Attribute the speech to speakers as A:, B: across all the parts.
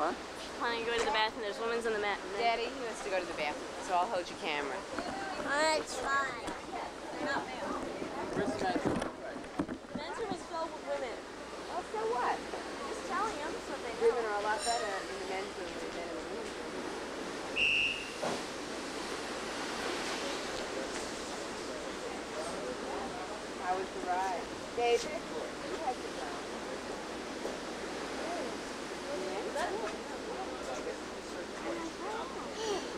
A: What?
B: Planning to go to the bathroom. There's women's in the mat.
C: Daddy, he wants to go to the bathroom, so I'll hold your camera.
B: I tried. Not me.
A: Where's the men's room?
B: The men's room is filled with women.
C: Well, so what?
B: I'm just telling them so they know.
C: Women are a lot better in the men's room than in the women's room. How was the ride? David, you had the ride.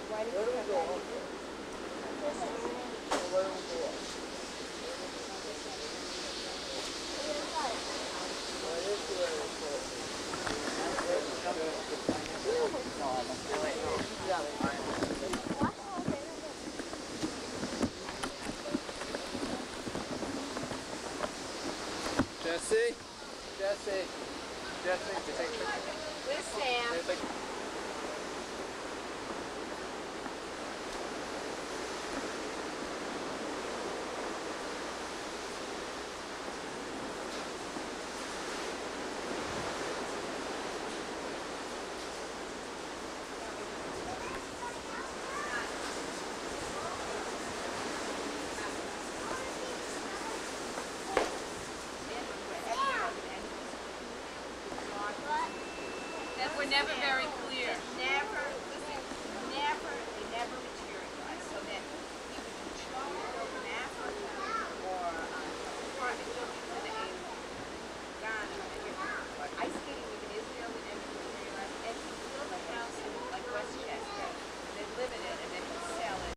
C: Why did you come back?
A: Jesse? Jesse? Jesse, you take a picture?
C: Where's Sam? That were never very clear. Never, listen, they never materialized. So that we would travel in Africa or apartment buildings in the Ghana, or ice skating in Israel, we never materialized. And he built a house in like Westchester, and they live in it, and then he'd sell it.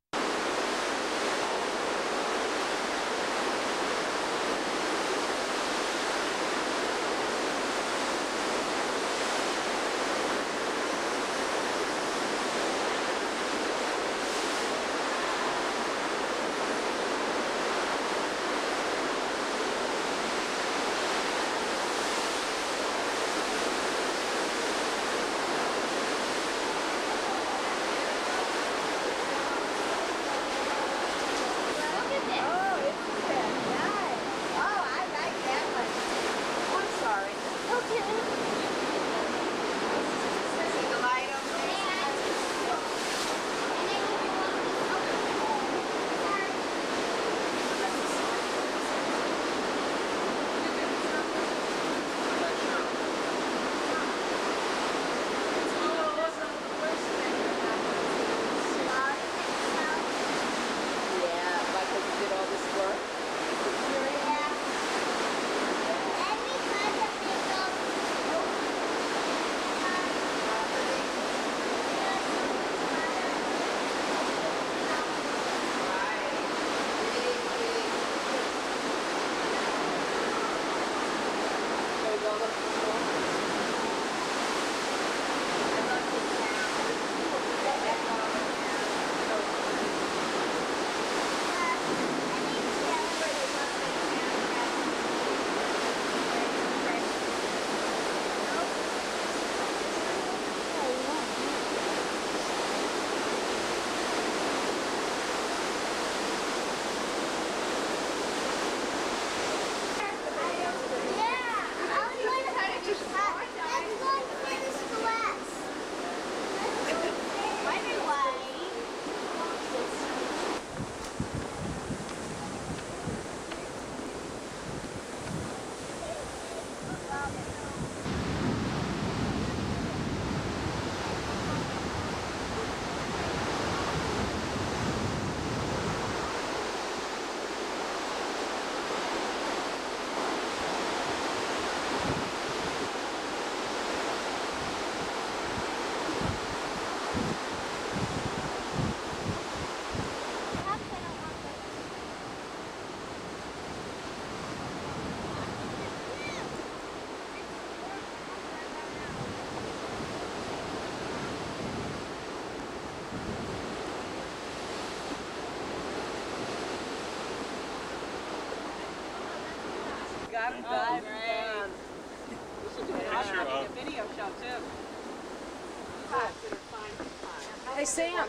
D: Hey, Sam.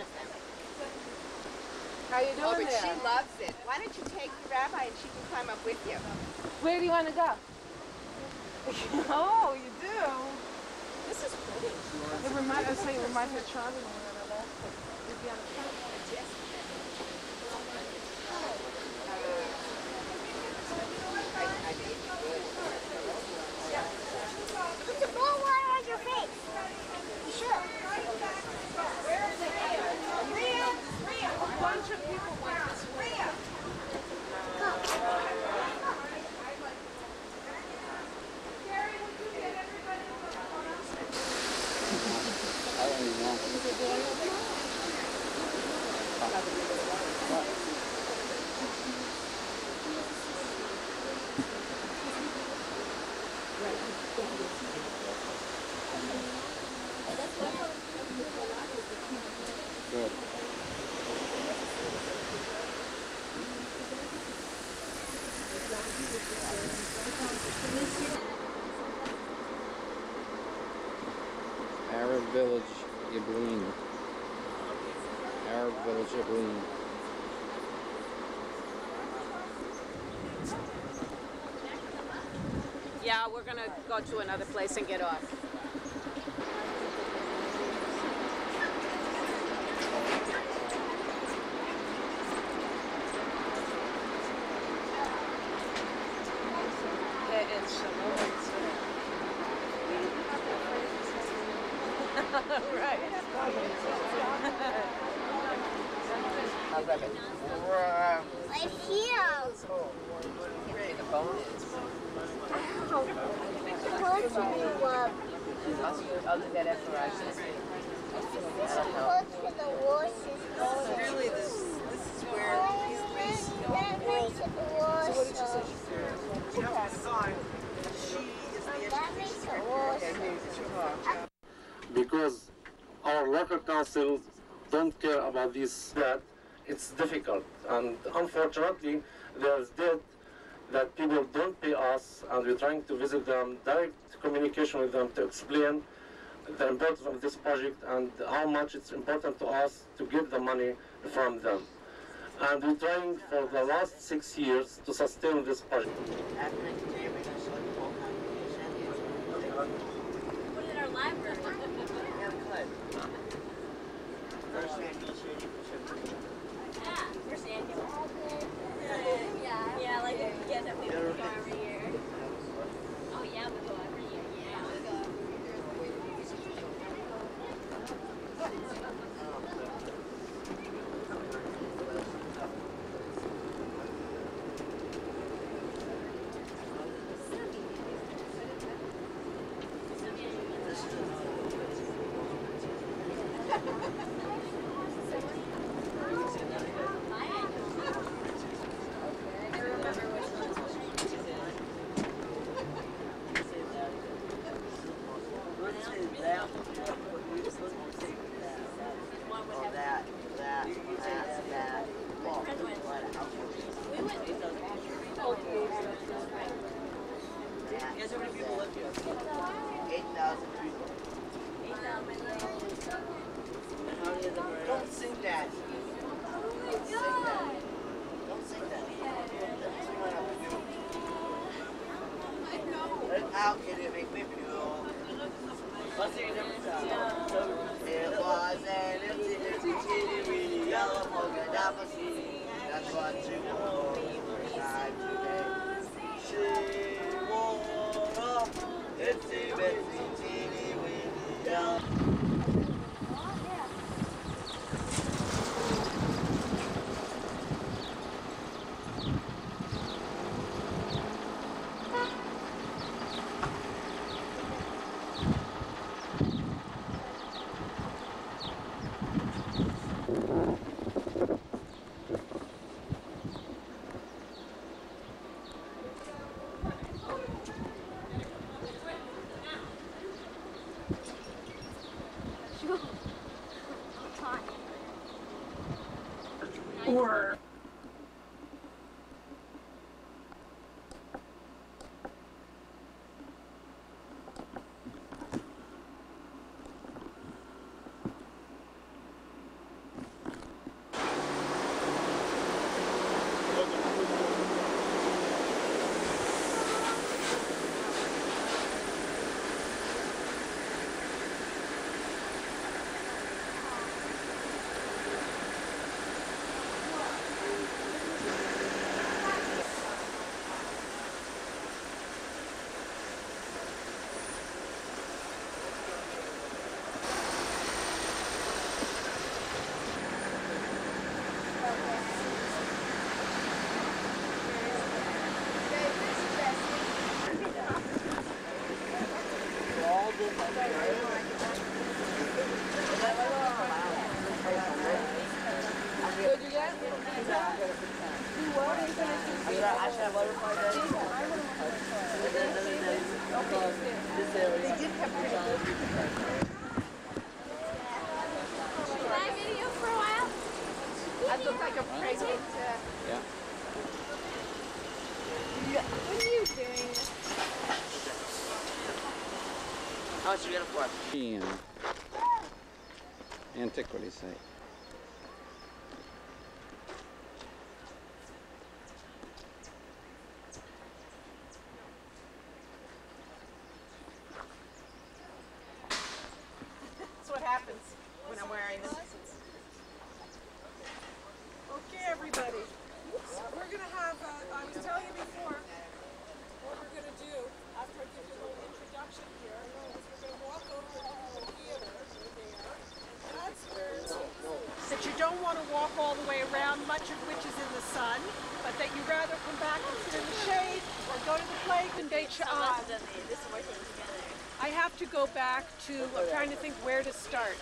D: How you doing
C: but
D: there?
C: She loves it. Why don't you take the rabbi and she can climb up with you?
D: Where do you want to go? Oh, you do? This is pretty. gonna say you remind her of Charlie when we were there. We'd be on the front.
E: Put the ball water on your face. You should.
D: A bunch of people went this way.
A: I don't even know. Good. Arab Village, Ibleen. Arab Village, Ibleen.
C: Yeah, we're gonna go to another place and get off.
E: I feel.
A: The phone is.
E: Ow. Close to the wall.
A: I'll do that after I say.
E: Close to the washes.
F: Really, this is where
E: That makes it worse. That makes it worse.
G: Because our local councils don't care about this, that it's difficult. And unfortunately, there's debt that people don't pay us, and we're trying to visit them, direct communication with them to explain the importance of this project and how much it's important to us to get the money from them. And we're trying for the last 6 years to sustain this project.
B: Put it in our library. Yeah, where's Andy? Yeah, like if you get that we go every year. Oh yeah, we go every year. Yeah, we go
F: Don't sing that. Don't sing that. Don't sing that. That's what I have to do. And how can it make me feel? Let's sing it every time. It was an empty kitty with a yellow polka dot machine. That's what you want inside today. She wore up. Itsy bitsy teeny weeny yellow. we got a question.
A: Antiquity site.
D: That's what happens when I'm wearing this. Okay, everybody. We're going to have, I was telling you before, what we're going to do after I give you a little introduction here is we're going to walk over to the theater there, and that's where that you don't want to walk all the way around, much of which is in the sun, but that you rather come back and sit in the shade or go to the play in Beit Sha'an.
B: This is working together.
D: I have to go back to, I'm trying to think where to start.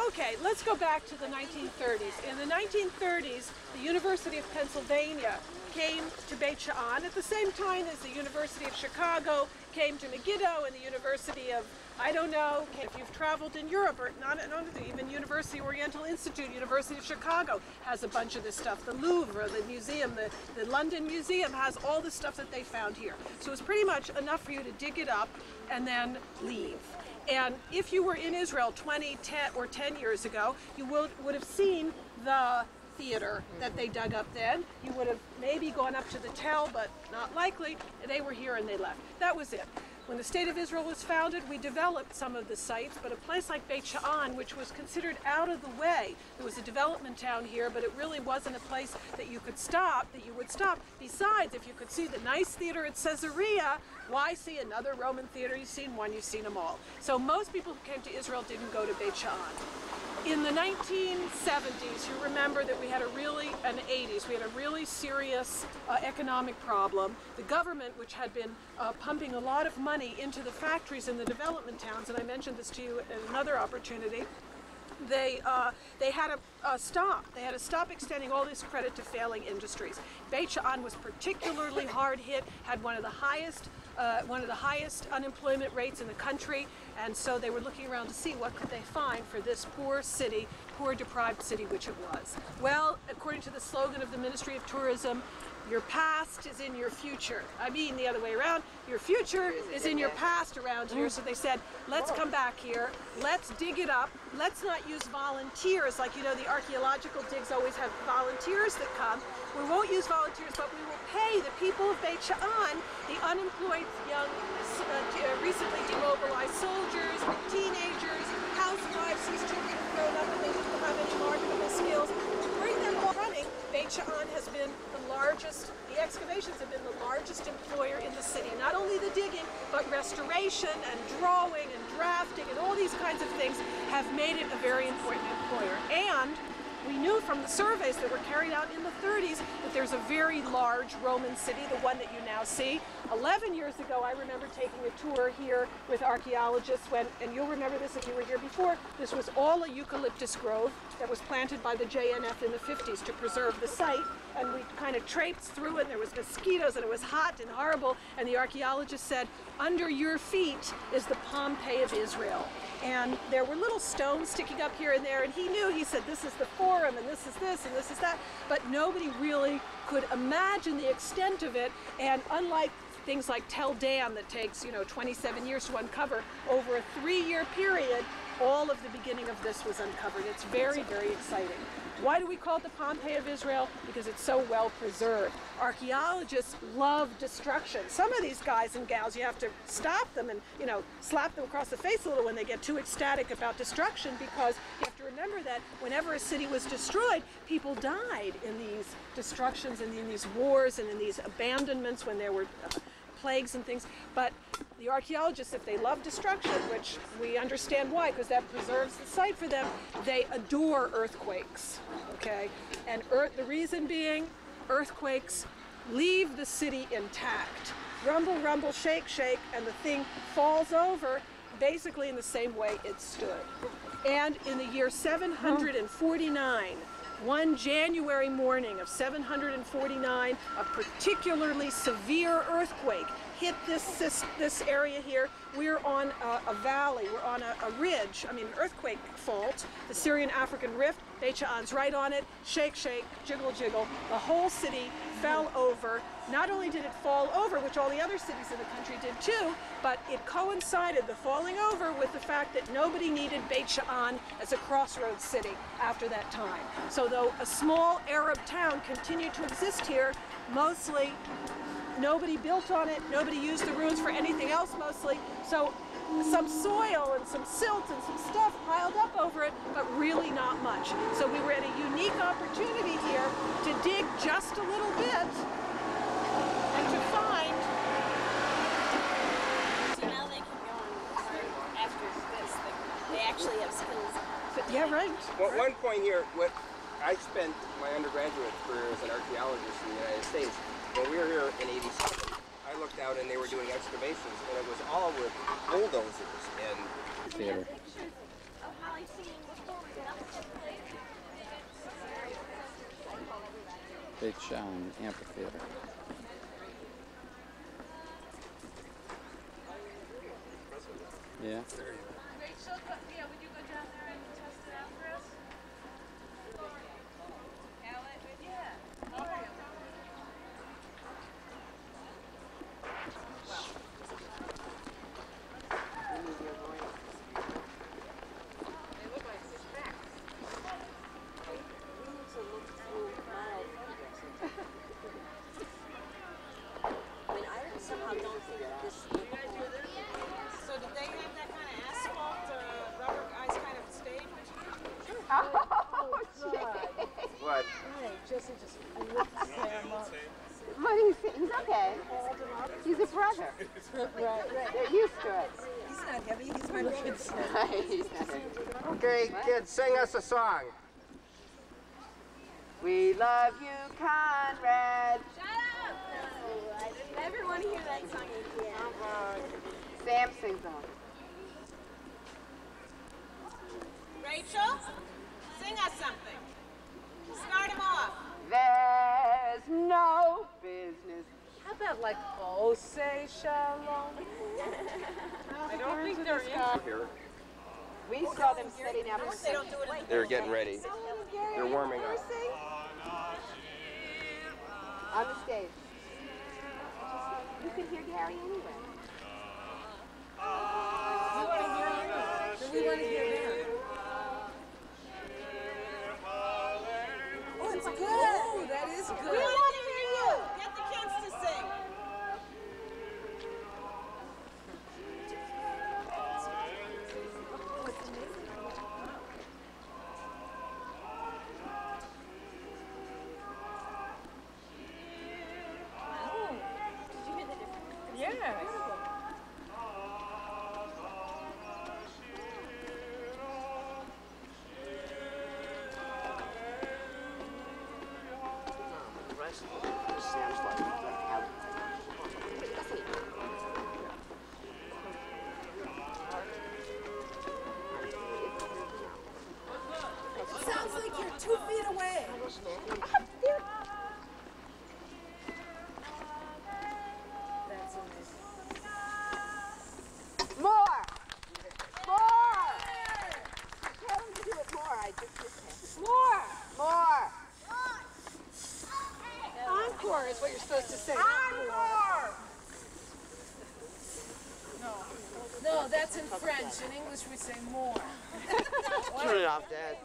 D: Okay, let's go back to the 1930s. In the 1930s, the University of Pennsylvania came to Beit Sha'an at the same time as the University of Chicago came to Megiddo, and the University of, I don't know, if you've traveled in Europe, or not even University Oriental Institute, University of Chicago has a bunch of this stuff. The Louvre, the museum, the London Museum has all the stuff that they found here. So it's pretty much enough for you to dig it up and then leave. And if you were in Israel 10 years ago, you would have seen the theater that they dug up then. You would have maybe gone up to the Tel, but not likely. They were here and they left. That was it. When the State of Israel was founded, we developed some of the sites, but a place like Beit Sha'an, which was considered out of the way, there was a development town here, but it really wasn't a place that you could stop, that you would stop. Besides, if you could see the nice theater at Caesarea, why see another Roman theater? You've seen one, you've seen them all. So most people who came to Israel didn't go to Beit Sha'an. In the 1970s, you remember that we had and 80s, we had a really serious economic problem. The government, which had been pumping a lot of money into the factories in the development towns, and I mentioned this to you at another opportunity, they had to stop. They had to stop extending all this credit to failing industries. Beit Sha'an was particularly hard hit, had one of the highest unemployment rates in the country, and so they were looking around to see what could they find for this poor city, poor deprived city which it was. Well, according to the slogan of the Ministry of Tourism, your past is in your future. I mean the other way around, your future is in your past around here. So they said, let's come back here, let's dig it up, let's not use volunteers, like, you know, the archaeological digs always have volunteers that come. We won't use volunteers, but we will pay the people of Beit Sha'an, the unemployed young, recently demobilized soldiers, teenagers, housewives whose children have grown up and they didn't have any marketable skills. To bring them all running, Beit Sha'an has been the excavations have been the largest employer in the city. Not only the digging, but restoration and drawing and drafting and all these kinds of things have made it a very important employer. And we knew from the surveys that were carried out in the 30s that there's a very large Roman city, the one that you now see. 11 years ago, I remember taking a tour here with archaeologists and you'll remember this if you were here before, this was all a eucalyptus grove that was planted by the JNF in the 50s to preserve the site. And we kind of traipsed through it, and there was mosquitoes, and it was hot and horrible, and the archaeologist said, under your feet is the Pompeii of Israel. And there were little stones sticking up here and there, and he knew, he said, this is the Forum, and this is this, and this is that, but nobody really could imagine the extent of it, and unlike things like Tel Dan that takes, 27 years to uncover, over a 3-year period, all of the beginning of this was uncovered. It's very, very exciting. Why do we call it the Pompeii of Israel? Because it's so well preserved. Archaeologists love destruction. Some of these guys and gals, you have to stop them and, slap them across the face a little when they get too ecstatic about destruction, because you have to remember that whenever a city was destroyed, people died in these destructions and in these wars and in these abandonments when there were plagues and things. But the archaeologists, if they love destruction, which we understand why, because that preserves the site for them, they adore earthquakes, okay? And the reason being, earthquakes leave the city intact. Rumble, rumble, shake, shake, and the thing falls over basically in the same way it stood. And in the year 749, one January morning of 749, a particularly severe earthquake hit this area here. We're on a valley, we're on a ridge, I mean an earthquake fault, the Syrian-African Rift. Beit Sha'an's right on it, shake, shake, jiggle, jiggle. The whole city fell over. Not only did it fall over, which all the other cities in the country did too, but it coincided, the falling over, with the fact that nobody needed Beit Sha'an as a crossroads city after that time. So though a small Arab town continued to exist here, mostly nobody built on it, nobody used the ruins for anything else mostly. So some soil and some silt and some stuff piled up over it, but really not much. So we were at a unique opportunity here to dig just a little bit and to find.
B: So now they can go on after this. They actually have skills.
D: Yeah, right.
H: Well, one point here, I spent my undergraduate career as an archaeologist in the United States. When we were here in '87, I looked out and they were doing excavations, and it was all with bulldozers and
A: Theater.
B: Of Holly singing before we got up to play.
A: Beit Sha'an Amphitheater. Yeah.
C: Rachel, yeah, would you go down there and test it out for us? Yeah. Okay. They look like suspects.
B: We need to look through model photographs. I mean, I somehow don't think that this.
C: So did they have that kind of asphalt, rubber ice kind of stage?
H: what?
I: But he's okay. He's a brother. Right. They're used to it.
C: He's not heavy, he's my kid.
I: He's not heavy.
H: Okay, kids, sing us a song.
I: We love you, Conrad.
B: Shut up! No, I didn't ever want to hear that song again.
I: Sam sings on.
C: Rachel, sing us something. Start him off.
I: There's no business.
D: How about like, oh, say shalom?
C: I don't think they're in.
H: Here.
I: We saw them setting up.
C: They don't do it in the
H: They're getting ready. They're warming up.
I: On the stage. You can hear Gary anyway.
C: We want to hear them. Oh, it's good. Oh, that is good. We want to hear you. Get the kids to sing.
B: Did you hear the difference?
C: Yeah.
I: The rest sounds like how.
C: It sounds like you're 2 feet away. That's amazing.
I: More! More! Tell him to do it more. I just did that. More!
D: Encore is what you're supposed to say.
I: Encore!
C: No, that's in French. In English, we say more.
F: Turn it off, Dad.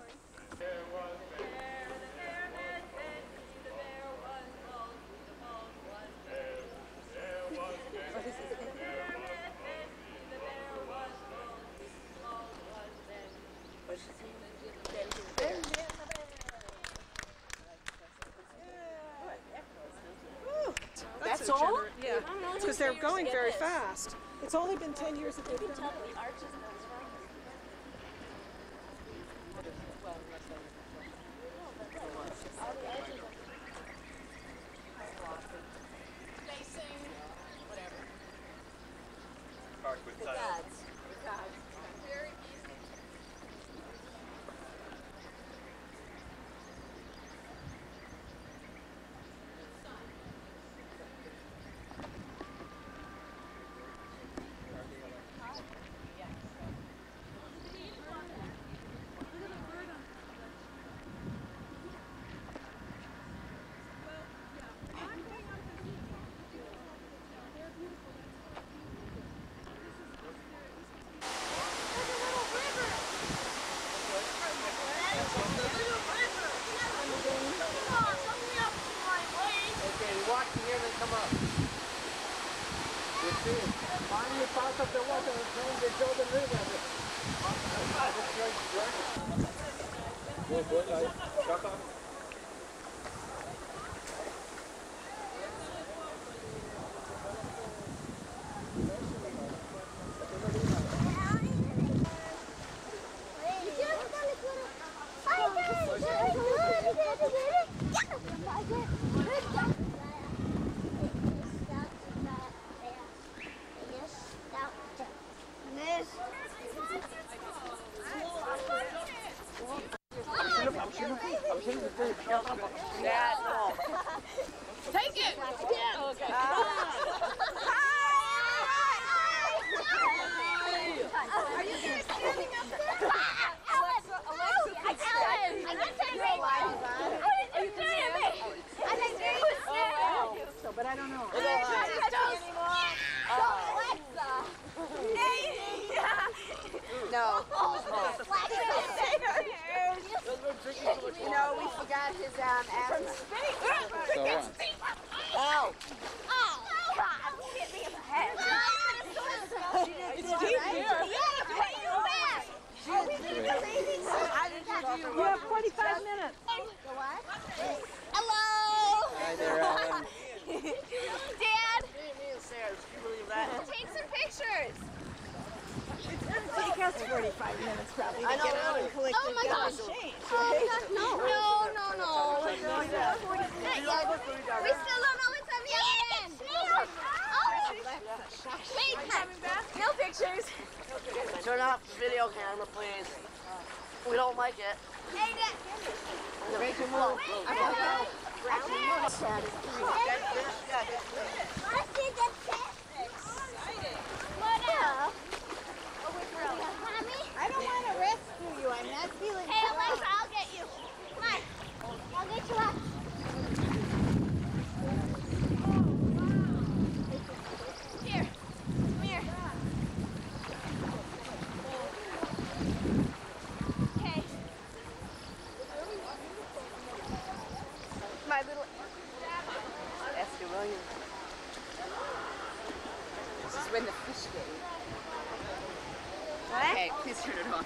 D: That's
I: all?
D: degenerate. Yeah, because they're going very fast. It's only been 10 years that they've done
B: Tell
D: it.
B: the arches and those
C: Take it! Okay. Are you guys standing up there? Alexa,
I: But I don't know. No. You know, we forgot his asthma.
A: So what?
I: Oh.
E: Hit me in the head. It's deep here. Yeah, pay you back.
D: You have 45 minutes.
E: Hello.
A: Hi there, Ellen.
E: Dad.
F: Me and Sarah, can you believe that?
E: Take some pictures.
I: It's going to take us 45 minutes probably to
F: I know,
I: get out and collect
E: Oh
I: the
E: my gosh.
I: change.
E: No. We still don't know what's on the other end. Wait, no pictures.
F: Turn off the video camera, please. We don't like it.
E: Hey, Dad.
I: I don't want to rescue you. I'm not feeling
E: Hey, Alexa, I'll get you. Come on. I'll get you up. Here. Come here. Okay.
I: my little Esther Williams. This is when the fish game. Okay, please turn it off.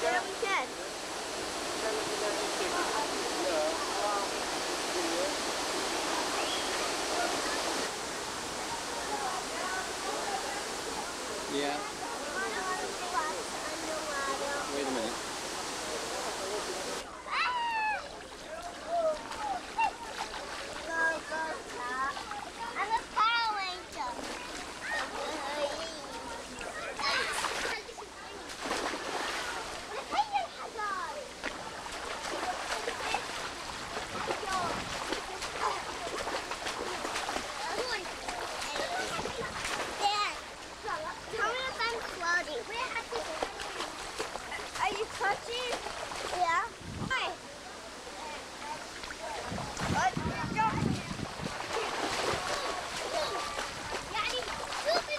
E: Yeah, we can.
A: Yeah. Wait a minute.
E: I'm a Power Ranger. Are you touching? Yeah. Hi. Let's go. Daddy, super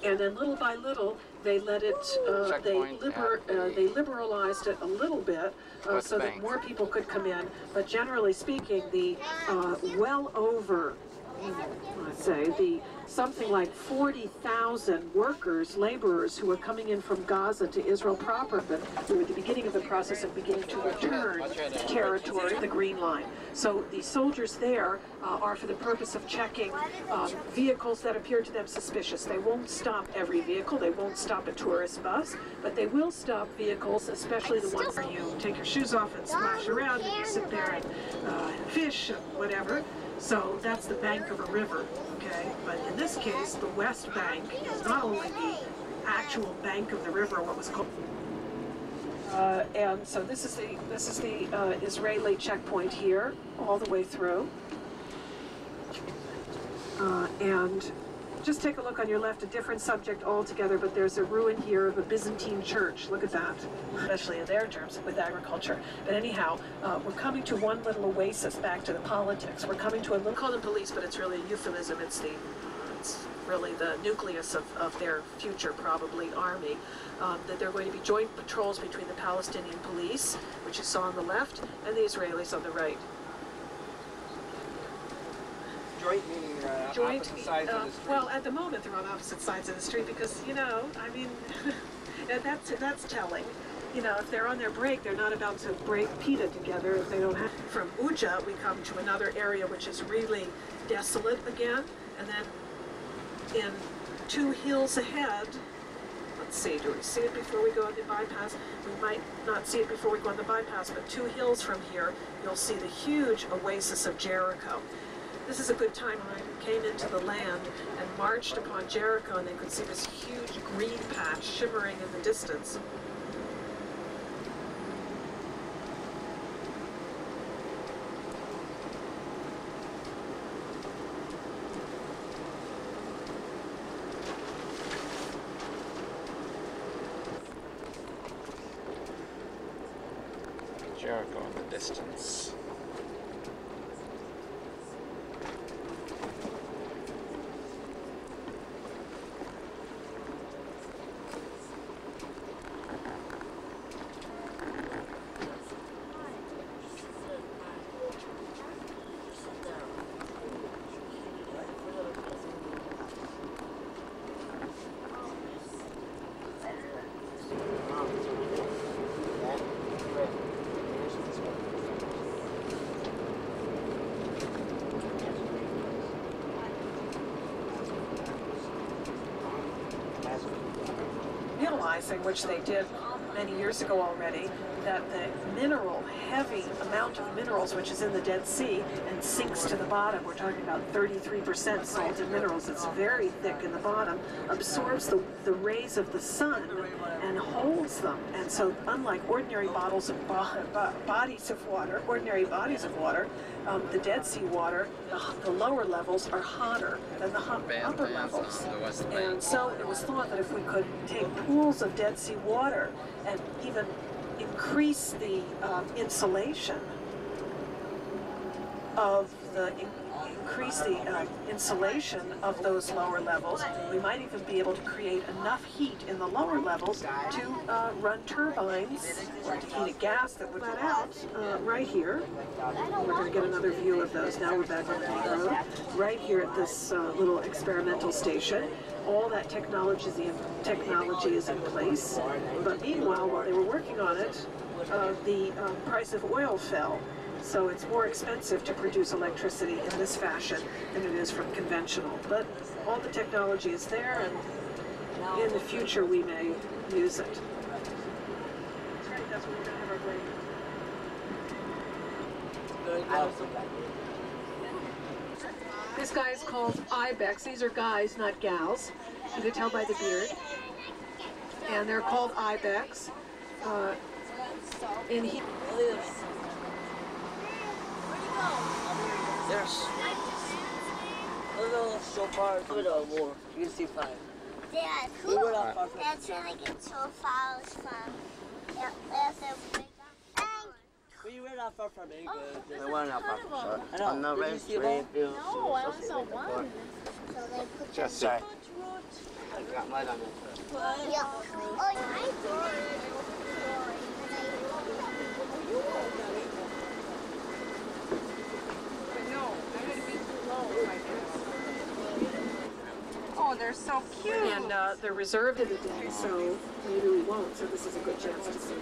D: And then little by little, they let it, they liberalized it a little bit so that more people could come in. But generally speaking, the well over let's say, something like 40,000 workers, laborers who were coming in from Gaza to Israel proper, but we were at the beginning of the process of beginning to return territory, the Green Line. So the soldiers there are for the purpose of checking vehicles that appear to them suspicious. They won't stop every vehicle, they won't stop a tourist bus, but they will stop vehicles, especially the ones where you take your shoes off and splash around and you sit there and fish and whatever. So that's the bank of a river, okay? But in this case, the West Bank is not only the actual bank of the river, what was called, and so this is the Israeli checkpoint here, all the way through. And just take a look on your left, a different subject altogether, but there's a ruin here of a Byzantine church. Look at that, especially in their terms with agriculture. But anyhow, we're coming to one little oasis, back to the politics. We're coming to a little, call them police, but it's really a euphemism. It's really the nucleus of their future, probably, army. That there are going to be joint patrols between the Palestinian police, which you saw on the left, and the Israelis on the right.
H: Joint meaning opposite sides of the street?
D: Well, at the moment they're on opposite sides of the street because, you know, I mean, that's telling. You know, if they're on their break, they're not about to break pita together if they don't have. From Uja, we come to another area which is really desolate again, and then in 2 hills ahead, let's see, do we see it before we go on the bypass? We might not see it before we go on the bypass, but 2 hills from here, you'll see the huge oasis of Jericho. This is a good time when I came into the land and marched upon Jericho, and they could see this huge green patch shimmering in the distance.
A: Jericho in the distance.
D: Realizing, which they did many years ago already, that the heavy amount of minerals which is in the Dead Sea and sinks to the bottom, we're talking about 33% salted minerals, it's very thick in the bottom, absorbs the rays of the sun and holds them. And so unlike ordinary bodies of water, the Dead Sea water, the lower levels are hotter than the upper levels. And so it was thought that if we could take pools of Dead Sea water and even increase the insulation of those lower levels, we might even be able to create enough heat in the lower levels to run turbines or to heat a gas that would let out right here. We're going to get another view of those. Now we're back on the main road. Right here at this little experimental station. All that technology is in place. But meanwhile, while they were working on it, the price of oil fell. So it's more expensive to produce electricity in this fashion than it is from conventional. But all the technology is there, and in the future we may use it. That's right, that's what we're going to have our break. This guy is called Ibex. These are guys, not gals. You can tell by the beard. And they're called Ibex.
F: There's a little so far, a little more. You can see 5.
E: Yeah, cool. That's where they get so far from. Yep, that's a big one.
F: Well, you were not far from it.
E: I went out far.
F: I know. On the race,
E: No, I only saw one. So they put
A: Just say.
F: I got mud on it.
E: Yeah. Oh, nice.
I: No, I had to be too low.
C: they're so cute.
D: And they're reserved in the day, so maybe we won't. So this is a good chance to see.